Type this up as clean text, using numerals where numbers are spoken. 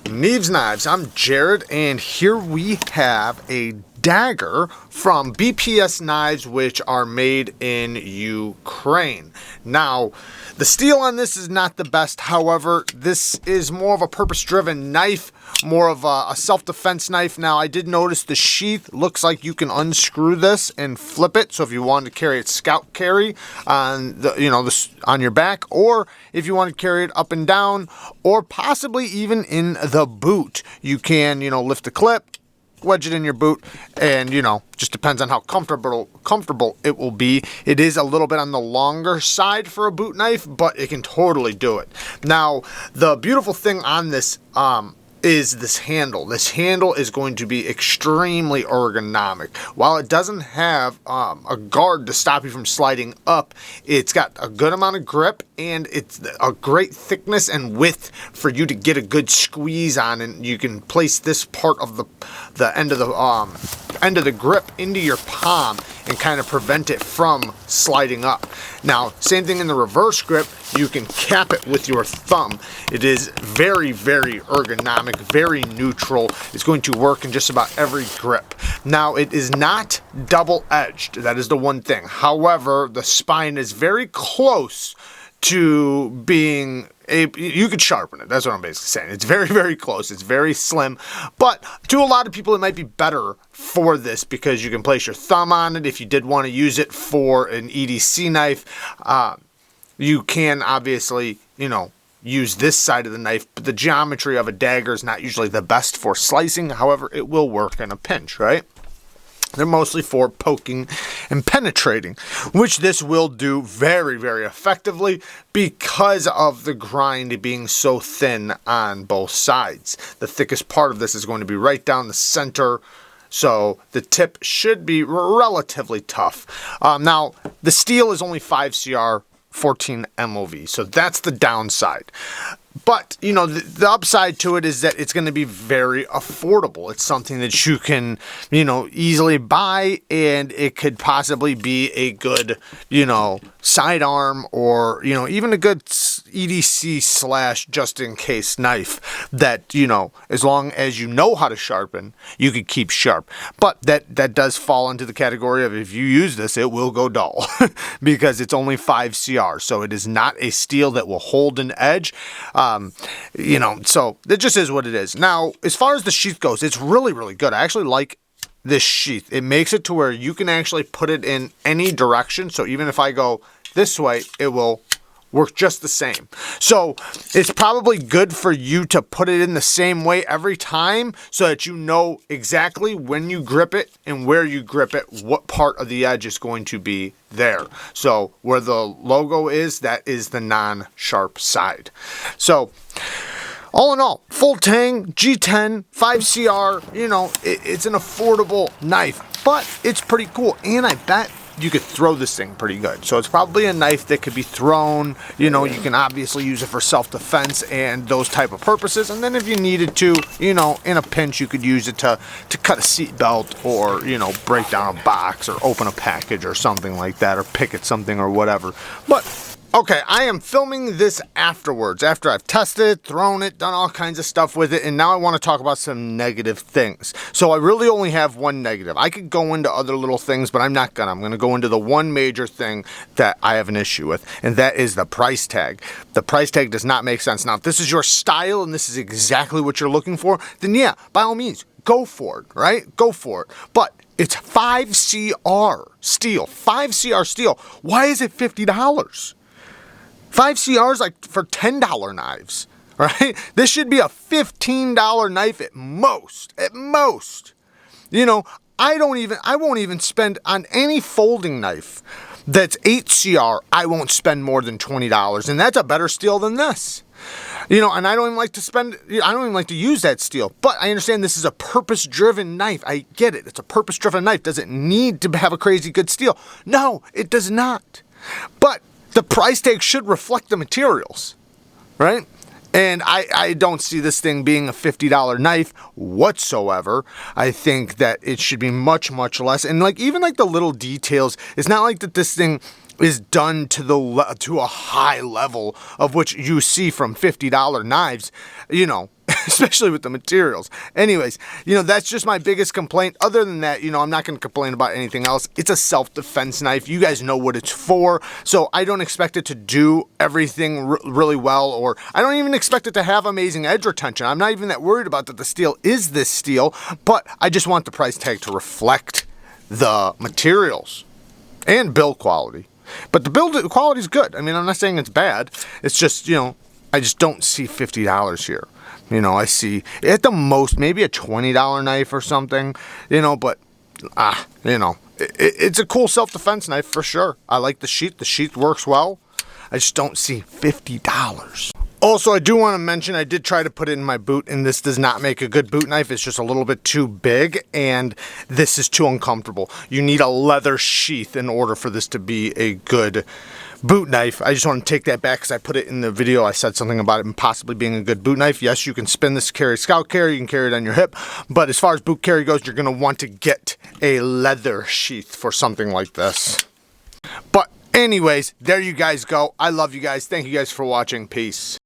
Neeves Knives, I'm Jared, and here we have a dagger from Bps Knives, which are made in Ukraine. Now, the steel on this is not the best. However, this is more of a purpose-driven knife, more of a self-defense knife. Now, I did notice the sheath looks like you can unscrew this and flip it. So if you want to carry it scout carry on the, on your back, or if you want to carry it up and down, or possibly even in the boot, you can, lift the clip, wedge it in your boot, and just depends on how comfortable it will be. It is a little bit on the longer side for a boot knife, but it can totally do it. Now, the beautiful thing on this is this handle. This handle is going to be extremely ergonomic. While it doesn't have a guard to stop you from sliding up, it's got a good amount of grip, and it's a great thickness and width for you to get a good squeeze on, and you can place this part of the end of the grip into your palm and kind of prevent it from sliding up. Now, same thing in the reverse grip, you can cap it with your thumb. It is very, very ergonomic, very neutral. It's going to work in just about every grip. Now, it is not double-edged. That is the one thing. However, the spine is very close to being you could sharpen it. That's what I'm basically saying. It's very, very close. It's very slim. But to a lot of people, it might be better for this because you can place your thumb on it. If you did want to use it for an EDC knife, you can obviously, use this side of the knife. But the geometry of a dagger is not usually the best for slicing. However, it will work in a pinch, right? They're mostly for poking and penetrating, which this will do very, very effectively because of the grind being so thin on both sides. The thickest part of this is going to be right down the center, so the tip should be relatively tough. Now, the steel is only 5CR 14 MOV, so that's the downside. But, the upside to it is that it's going to be very affordable. It's something that you can, easily buy, and it could possibly be a good, sidearm or, even a good EDC / just-in-case knife that, as long as you know how to sharpen, you could keep sharp. But that does fall into the category of if you use this, it will go dull because it's only 5CR. So it is not a steel that will hold an edge. So it just is what it is. Now, as far as the sheath goes, it's really, really good. I actually like this sheath. It makes it to where you can actually put it in any direction. So even if I go this way, it will work just the same. So it's probably good for you to put it in the same way every time so that you know exactly when you grip it and where you grip it, what part of the edge is going to be there. So where the logo is, that is the non-sharp side. So all in all, full tang, G10, 5CR, it's an affordable knife, but it's pretty cool. And I bet you could throw this thing pretty good. So it's probably a knife that could be thrown. You can obviously use it for self-defense and those type of purposes. And then if you needed to, in a pinch, you could use it to cut a seat belt or, break down a box or open a package or something like that, or pick at something or whatever. But okay, I am filming this afterwards, after I've tested it, thrown it, done all kinds of stuff with it, and now I want to talk about some negative things. So I really only have one negative. I could go into other little things, but I'm not gonna. I'm gonna go into the one major thing that I have an issue with, and that is the price tag. The price tag does not make sense. Now, if this is your style and this is exactly what you're looking for, then yeah, by all means, go for it, right? Go for it. But it's 5CR steel, 5CR steel. Why is it $50? 5CRs like for $10 knives, right? This should be a $15 knife at most, I won't even spend on any folding knife that's 8CR, I won't spend more than $20, and that's a better steel than this. And I don't even like to use that steel, but I understand this is a purpose-driven knife. I get it. It's a purpose-driven knife. Does it need to have a crazy good steel? No, it does not. But the price tag should reflect the materials, right? And I don't see this thing being a $50 knife whatsoever. I think that it should be much, much less. And even the little details, it's not like that this thing is done to a high level of which you see from $50 knives. especially with the materials. Anyways, that's just my biggest complaint. Other than that, I'm not going to complain about anything else. It's a self-defense knife. You guys know what it's for, so I don't expect it to do everything really well, or I don't even expect it to have amazing edge retention. I'm not even that worried about that the steel is this steel, but I just want the price tag to reflect the materials and build quality. But the build quality is good. I mean, I'm not saying it's bad. It's just, I just don't see $50 here. I see at the most maybe a $20 knife or something, but, it's a cool self-defense knife for sure. I like the sheath. The sheath works well. I just don't see $50. Also, I do want to mention I did try to put it in my boot, and this does not make a good boot knife. It's just a little bit too big, and this is too uncomfortable. You need a leather sheath in order for this to be a good boot knife. I just want to take that back because I put it in the video. I said something about it possibly being a good boot knife. Yes, you can spin this to carry scout carry. You can carry it on your hip. But as far as boot carry goes, you're going to want to get a leather sheath for something like this. But anyways, there you guys go. I love you guys. Thank you guys for watching. Peace.